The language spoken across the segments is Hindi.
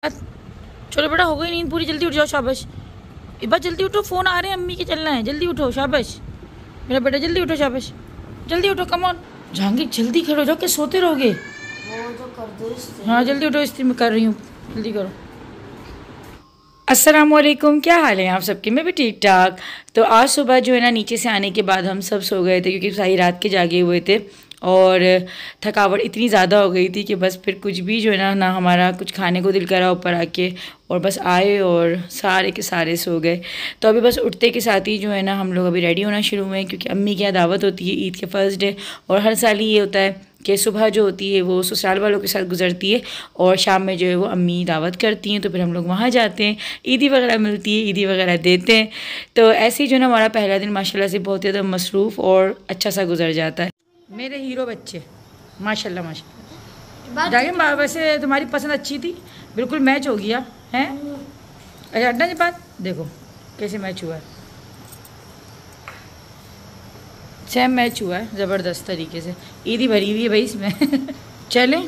चलो बेटा, हो गई नींद पूरी, जल्दी उठ जाओ, शाबाश। इब्बा जल्दी उठो, फ़ोन आ रहे हैं, अम्मी के चलना है, जल्दी उठो, शाबाश मेरा बेटा, जल्दी उठो, शाबाश, जल्दी उठो, कम ऑन। जहांगीर जल्दी खड़े हो जाओ, के सोते रहोगे। वो जो कर दो। हाँ जल्दी उठो, इस्त्री में कर रही हूँ, जल्दी करो। अस्सलामुअलैकुम, क्या हाल है आप सबके? मैं भी ठीक ठाक। तो आज सुबह जो है ना, नीचे से आने के बाद हम सब सो गए थे क्योंकि सारी रात के जागे हुए थे और थकावट इतनी ज़्यादा हो गई थी कि बस फिर कुछ भी जो है ना हमारा कुछ खाने को दिल करा ऊपर आके, और बस आए और सारे के सारे सो गए। तो अभी बस उठते के साथ ही जो है ना हम लोग अभी रेडी होना शुरू हुए क्योंकि अम्मी की यहाँ दावत होती है ईद के फर्स्ट डे, और हर साल ही ये होता है कि सुबह जो होती है वो ससुराल वालों के साथ गुजरती है और शाम में जो है वो अम्मी दावत करती हैं, तो फिर हम लोग वहाँ जाते हैं, ईदी वगैरह मिलती है, ईदी वगैरह देते हैं। तो ऐसे ही जो है ना हमारा पहला दिन माशाल्लाह से बहुत ज़्यादा मसरूफ़ और अच्छा सा गुजर जाता है। मेरे हीरो बच्चे माशाल्लाह माशाल्लाह। जाके वैसे तुम्हारी पसंद अच्छी थी, बिल्कुल मैच हो गया है। अच्छा अड्डा जी बात देखो कैसे मैच हुआ है, सेम मैच हुआ है ज़बरदस्त तरीके से, ईदी भरी हुई है भाई इसमें। चलें,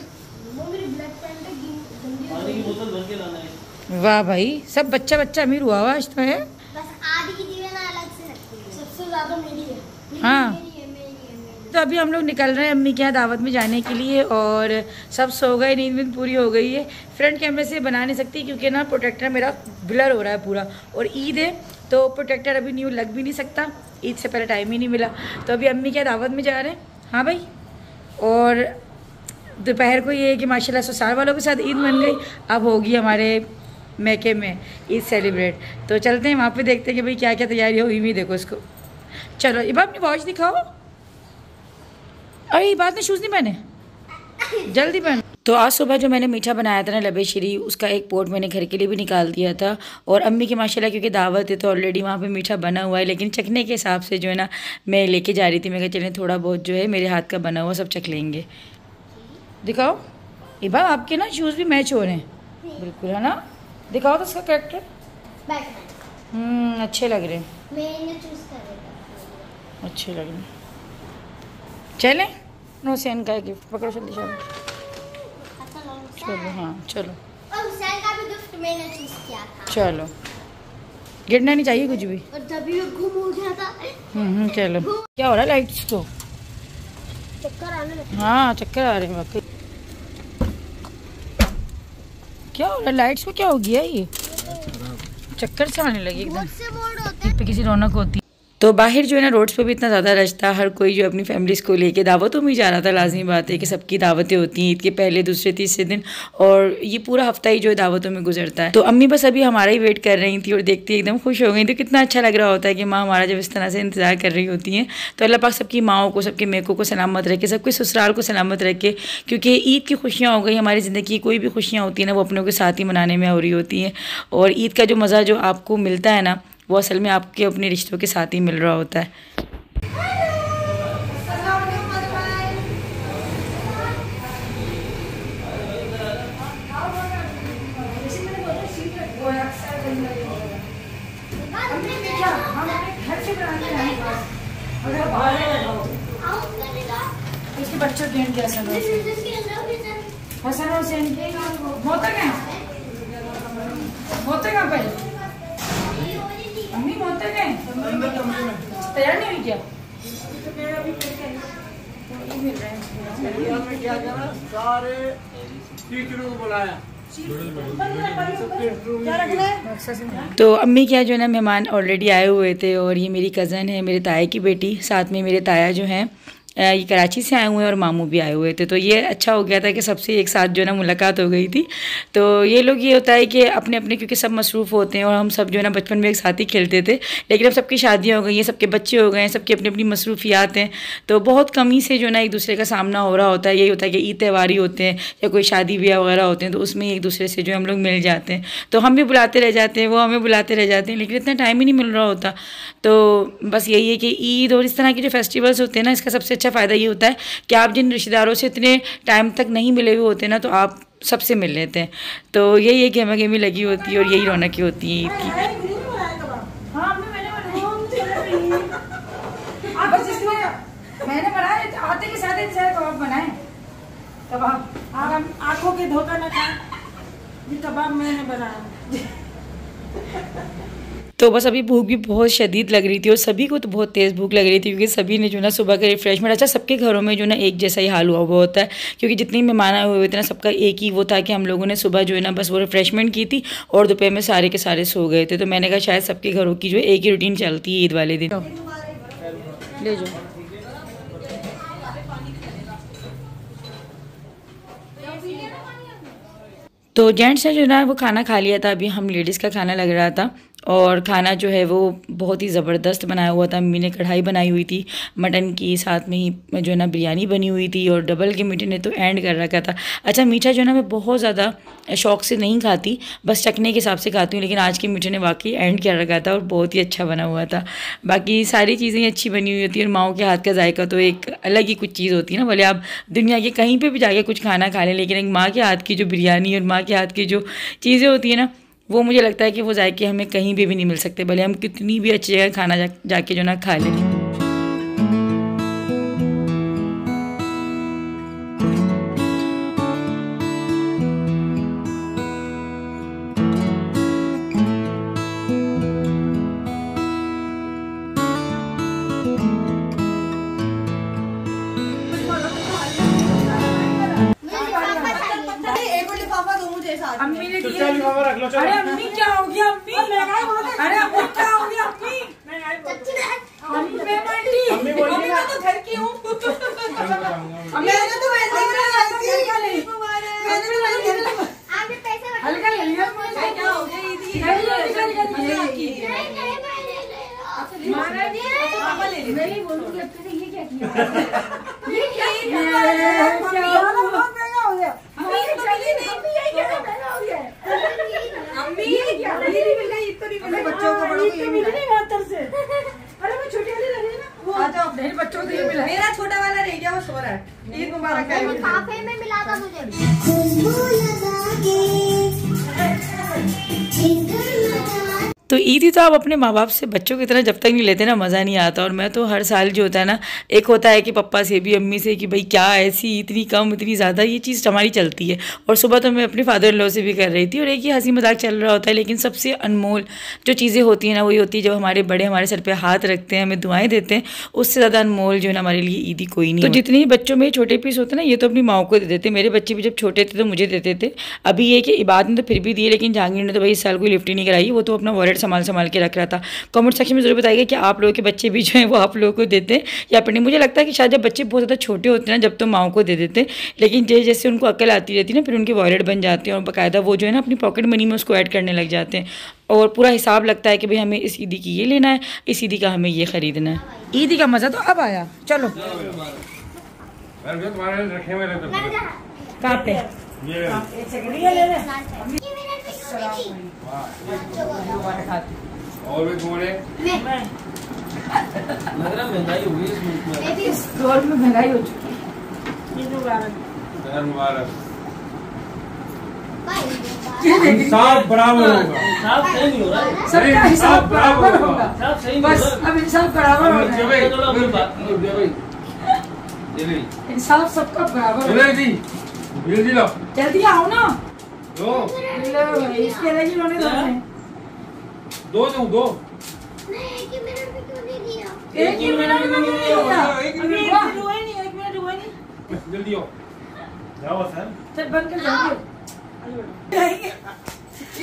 वाह भाई, सब बच्चा बच्चा अमीर हुआ हुआ आज तो है। बस आधी ईदी में ना अलग से रखती है, सबसे ज़्यादा मेरी है। हाँ तो अभी हम लोग निकल रहे हैं अम्मी के यहाँ दावत में जाने के लिए, और सब सो गए, नींद वींद पूरी हो गई है। फ्रंट कैमरे से बना नहीं सकती क्योंकि ना प्रोटेक्टर मेरा ब्लर हो रहा है पूरा, और ईद है तो प्रोटेक्टर अभी न्यू लग भी नहीं सकता, ईद से पहले टाइम ही नहीं मिला। तो अभी अम्मी के दावत में जा रहे हैं। हाँ भाई, और दोपहर को ये है कि माशाल्लाह ससुराल वालों के साथ ईद बन गई, अब होगी हमारे मैके में ईद सेलिब्रेट। तो चलते हैं वहाँ पे, देखते हैं कि भाई क्या क्या तैयारी हुई हुई, देखो इसको। चलो ये बात अपनी वॉच दिखाओ। अरे ये बात में शूज़ नहीं पहने, जल्दी पहन। तो आज सुबह जो मैंने मीठा बनाया था ना लबे शरी, उसका एक पोट मैंने घर के लिए भी निकाल दिया था, और अम्मी की माशाल्लाह क्योंकि दावत है तो ऑलरेडी वहाँ पे मीठा बना हुआ है, लेकिन चखने के हिसाब से जो है ना मैं लेके जा रही थी। मैं कहा चलें थोड़ा बहुत जो है मेरे हाथ का बना हुआ सब चख लेंगे। दिखाओ इबा, आपके ना शूज़ भी मैच हो रहे हैं बिल्कुल, है ना? दिखाओ तो उसका कैरेक्टर। अच्छे लग रहे हैं, अच्छे लग रहे हैं। चलें, हुसैन का गिफ्ट पकड़ो जल्दी जल्दी। चलो हाँ चलो, हुसैन का भी गिफ्ट मैंने चूज किया था। चलो गिरना नहीं चाहिए कुछ भी, और तभी घूम हो गया था। चलो। क्या हो रहा है लाइट्स को? चक्कर आने लगे। हाँ चक्कर आ रहे हैं वाकई। क्या हो रहा है लाइट्स को, क्या हो गया ये? चक्कर से आने लगी एकदम, पे किसी रौनक होती। तो बाहर जो है ना रोड्स पे भी इतना ज़्यादा रश था, हर कोई जो अपनी फैमिलीज़ को लेके दावतों में जा रहा था। लाजमी बात है कि सबकी दावतें होती हैं ईद के पहले दूसरे तीसरे दिन, और ये पूरा हफ्ता ही जो है दावतों में गुजरता है। तो अम्मी बस अभी हमारा ही वेट कर रही थी और देखती एकदम खुश हो गई। तो कितना अच्छा लग रहा होता है कि माँ हमारा जब इस तरह से इंतज़ार कर रही होती हैं। तो अल्लाह पाक सबकी माओं को, सबके मेकों को सलामत रखे, सबके ससुराल को सलामत रखे, क्योंकि ईद की खुशियाँ हो गई हमारी ज़िंदगी की। कोई भी खुशियाँ होती हैं ना वो अपनों के साथ ही मनाने में हो रही होती हैं, और ईद का जो मज़ा जो आपको मिलता है ना वो असल में आपके अपने रिश्तों के साथ ही मिल रहा होता है। इसके बच्चों के हसन हुसैन मोहता कहाँ पे? अम्मी मोहता गए तैयार नहीं हुई क्या? सारे टीचरों को बुलाया। तो अम्मी क्या जो है ना मेहमान ऑलरेडी आए हुए थे, और ये मेरी कज़न है, मेरे ताए की बेटी, साथ में मेरे ताया जो हैं ये कराची से आए हुए हैं और मामू भी आए हुए थे। तो ये अच्छा हो गया था कि सबसे एक साथ जो है ना मुलाकात हो गई थी। तो ये लोग ये होता है कि अपने अपने क्योंकि सब मसरूफ़ होते हैं, और हम सब जो है ना बचपन में एक साथ ही खेलते थे, लेकिन अब सबकी शादियाँ हो गई हैं, सबके बच्चे हो गए हैं, सबकी अपनी अपनी मसरूफियात हैं। तो बहुत कमी से जो है ना एक दूसरे का सामना हो रहा होता है। यही होता है कि ईद त्यौहार होते हैं या कोई शादी ब्याह वगैरह होते हैं, तो उसमें एक दूसरे से जो हम लोग मिल जाते हैं। तो हम भी बुलाते रह जाते हैं, वो हमें बुलाते रह जाते हैं, लेकिन इतना टाइम ही नहीं मिल रहा होता। तो बस यही है कि ईद और इस तरह के जो फेस्टिवल्स होते हैं ना, इसका सबसे अच्छा फ़ायदा ये होता है कि आप जिन रिश्तेदारों से इतने टाइम तक नहीं मिले हुए होते ना, तो आप सबसे मिल लेते हैं। तो यही है गेमा गेमी लगी होती है, और यही रौनक होती है ईद की। मैंने बनाया आते के साथ कबाब बनाए, कबाब आँखों के धोखा न खाए। ये कबाब मैंने बनाया। तो बस अभी भूख भी बहुत शदीद लग रही थी और सभी को तो बहुत तेज़ भूख लग रही थी क्योंकि सभी ने जो ना सुबह का रिफ्रेशमेंट, अच्छा सबके घरों में जो ना एक जैसा ही हाल हुआ होता है क्योंकि जितने मेहमान आए हुए थे ना सबका एक ही वो था कि हम लोगों ने सुबह जो है ना बस वो रिफ्रेशमेंट की थी और दोपहर में सारे के सारे सो गए थे। तो मैंने कहा शायद सबके घरों की जो है एक ही रूटीन चलती है ईद वाले दिन। ले जाओ। तो जेंट्स ने जो ना वो खाना खा लिया था, अभी हम लेडीज़ का खाना लग रहा था और खाना जो है वो बहुत ही ज़बरदस्त बनाया हुआ था। मम्मी ने कढ़ाई बनाई हुई थी मटन की, साथ में ही जो है ना बिरयानी बनी हुई थी और डबल के मीठे ने तो एंड कर रखा था। अच्छा मीठा जो है ना मैं बहुत ज़्यादा शौक़ से नहीं खाती, बस चखने के हिसाब से खाती हूँ, लेकिन आज के मीठे ने वाकई एंड कर रखा था और बहुत ही अच्छा बना हुआ था। बाकी सारी चीज़ें अच्छी बनी हुई होती है और माओ के हाथ का जायका तो एक अलग ही कुछ चीज़ होती है ना। भले आप दुनिया के कहीं पर भी जाके कुछ खाना खा लें, लेकिन एक माँ के हाथ की जो बिरयानी और माँ के हाथ की जो चीज़ें होती है ना, वो मुझे लगता है कि वो जायके हमें कहीं पे भी नहीं मिल सकते, भले हम कितनी भी अच्छी जगह खाना जाके जो ना खा लें। अम्मी ने दिया। अरे अम्मी क्या हो गया अम्मी? अरे अम्मी क्या हो गया अम्मी? अम्मी बोलिए ना। तो घर की हूँ। मैंने तो वैसे ही हल्का ले लिया। क्या हो गया? मैं ही बोलूँगी अब तुझे ये क्या किया? ये क्या बच्चों को बड़ों को ये मिला से। अरे मैं छोटी वाली लग रही है ना, आ जाओ। नहीं बच्चों को ये मिला, मेरा छोटा वाला रह गया, वो सो रहा है। ईद मुबारक है। लिफाफे में मिला था मुझे खुशबू लगा के। तो ईद ही तो आप अपने माँ बाप से बच्चों की तरह जब तक नहीं लेते ना मज़ा नहीं आता। और मैं तो हर साल जो होता है ना, एक होता है कि पप्पा से भी अम्मी से कि भाई क्या ऐसी इतनी कम इतनी ज़्यादा, ये चीज़ हमारी चलती है। और सुबह तो मैं अपने फादर इन लॉ से भी कर रही थी और एक ही हंसी मजाक चल रहा होता है, लेकिन सबसे अनमोल जो चीज़ें होती हैं ना वही होती है जब हमारे बड़े हमारे सर पर हाथ रखते हैं, हमें दुआएँ देते हैं। उससे ज़्यादा अनमोल जो है ना हमारे लिए ईदी कोई नहीं। तो जितने बच्चों में छोटे पीस होते हैं ना, ये तो अपनी माँ को दे देते। मेरे बच्चे भी जब छोटे थे तो मुझे देते थे। अभी ये कि इबाद ने तो फिर भी दिए, लेकिन जहांगीर ने तो भाई इस साल कोई लिफ्ट ही नहीं कराई, वो तो अपना वॉलेट संभाल के रख रहा था। कमेंट सेक्शन में जरूर बताइएगा कि आप लोगों के बच्चे भी जो हैं वो आप लोगों को देते हैं या फिर नहीं। मुझे लगता है कि शायद जब बच्चे बहुत ज़्यादा छोटे होते हैं ना, जब तो माओ को दे देते हैं, लेकिन जैसे उनको अकल आती रहती है ना, फिर उनके वॉलेट बन जाते हैं और बाकायदा वो जो है ना अपनी पॉकेट मनी में उसको ऐड करने लग जाते हैं और पूरा हिसाब लगता है कि भाई हमें इस ईदी की ये लेना है, इस ईदी का हमें ये ख़रीदना है। ईदी का मज़ा तो अब आया। चलो कहाँ पे और भी घूमने महंगाई हो गई इस दौर में, महंगाई हो चुकी है। मुबारक हिसाब बराबर होगा। हिसाब सही नहीं हो रहा है। सबका हिसाब बराबर होगा। हिसाब सही बस अब इंसाफ बराबर हो रहा है। इंसाफ सबका बराबर हो। जल्दी आओ ना। इसके अलग ही होने दो दो नहीं, एक ही मिनट में क्यों नहीं दिया? एक ही मिनट में नहीं होता। एक मिनट हुआ नहीं। जल्दी आओ, जाओ सर। चल बंद कर जाएंगे।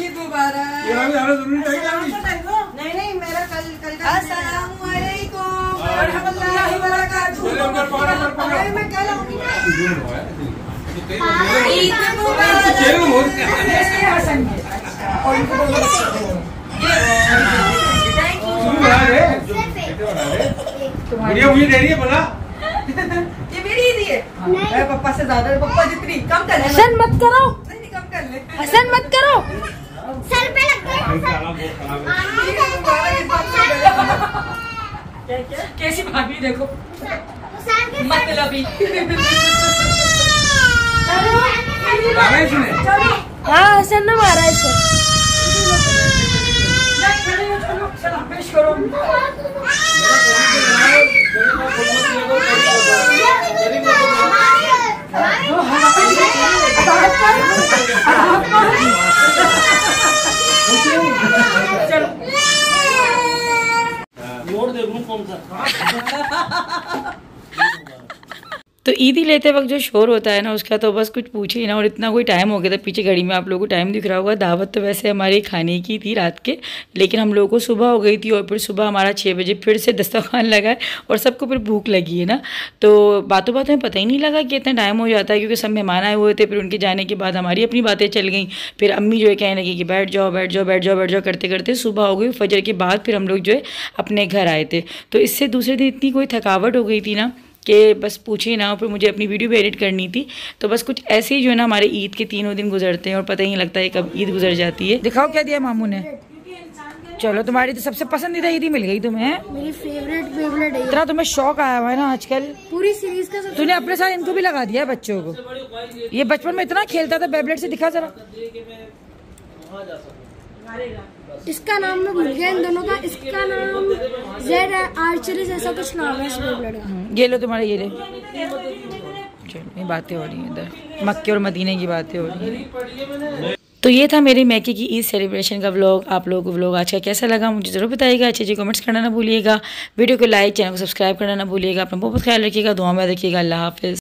ईद मुबारक। ये आना जरूरी है क्या? नहीं मेरा कल का अस्सलाम वालेकुम व रहमतुल्लाहि व बरकातहू। मैं कल आऊंगी ना। ईद मुबारक। मुझे दे रही है बोला। ये मेरी ईदी है। मैं पप्पा से ज्यादा, पप्पा जितनी कम कर ले। हसन मत करो, नहीं कम कर ले। हसन मत करो। सर पे लग गया। कैसी भाभी देखो सर मतलबी। हाँ हसन ने मारा है सर। चलो पेश करो। तो ईद ही लेते वक्त जो शोर होता है ना उसका तो बस कुछ पूछे ही ना। और इतना कोई टाइम हो गया था, पीछे घड़ी में आप लोगों को टाइम दिख रहा होगा। दावत तो वैसे हमारे खाने की थी रात के, लेकिन हम लोगों को सुबह हो गई थी और फिर सुबह हमारा 6 बजे फिर से दस्तरखान लगा है और सबको फिर भूख लगी है ना। तो बातों बातों में पता ही नहीं लगा कि इतना टाइम हो जाता है, क्योंकि सब मेहमान आए हुए थे। फिर उनके जाने के बाद हमारी अपनी बातें चल गई। फिर अम्मी जो है कहने लगी कि बैठ जाओ बैठ जाओ बैठ जाओ बैठ जाओ करते करते सुबह हो गई। फजर के बाद फिर हम लोग जो है अपने घर आए थे। तो इससे दूसरे दिन इतनी कोई थकावट हो गई थी ना कि बस पूछिए ना। फिर मुझे अपनी वीडियो भी एडिट करनी थी। तो बस कुछ ऐसे ही जो है ना हमारे ईद के 3 दिन गुजरते हैं और पता ही नहीं लगता है कब ईद गुजर जाती है। दिखाओ क्या दिया मामू ने। चलो तुम्हारी तो सबसे पसंदीदा ईद ही मिल गई तुम्हें। मेरी फेवरेट है। इतना तुम्हें शौक आया हुआ है ना आजकल पूरी सीरीज का तूने अपने साथ इनको भी लगा दिया है बच्चों को। ये बचपन में इतना खेलता था बेबलेट से, दिखा जरा। इसका नाम मैं भूल गया इन दोनों का। इसका नाम जेड आर्चरी जैसा कुछ नाम है इस बेबलेट का। ये लो तुम्हारे, ये ले। चलो बातें हो रही हैं इधर, मक्के और मदीने की बातें हो रही हैं। तो ये था मेरे मैके की ईद सेलिब्रेशन का व्लॉग। आप लोगों को व्लॉग आज का कैसा लगा मुझे ज़रूर बताइएगा। अच्छे कमेंट्स करना ना भूलिएगा। वीडियो को लाइक, चैनल को सब्सक्राइब करना ना भूलिएगा। अपना बहुत ख्याल रखिएगा, दुआ में रखिएगा। अल्लाह हाफिज़।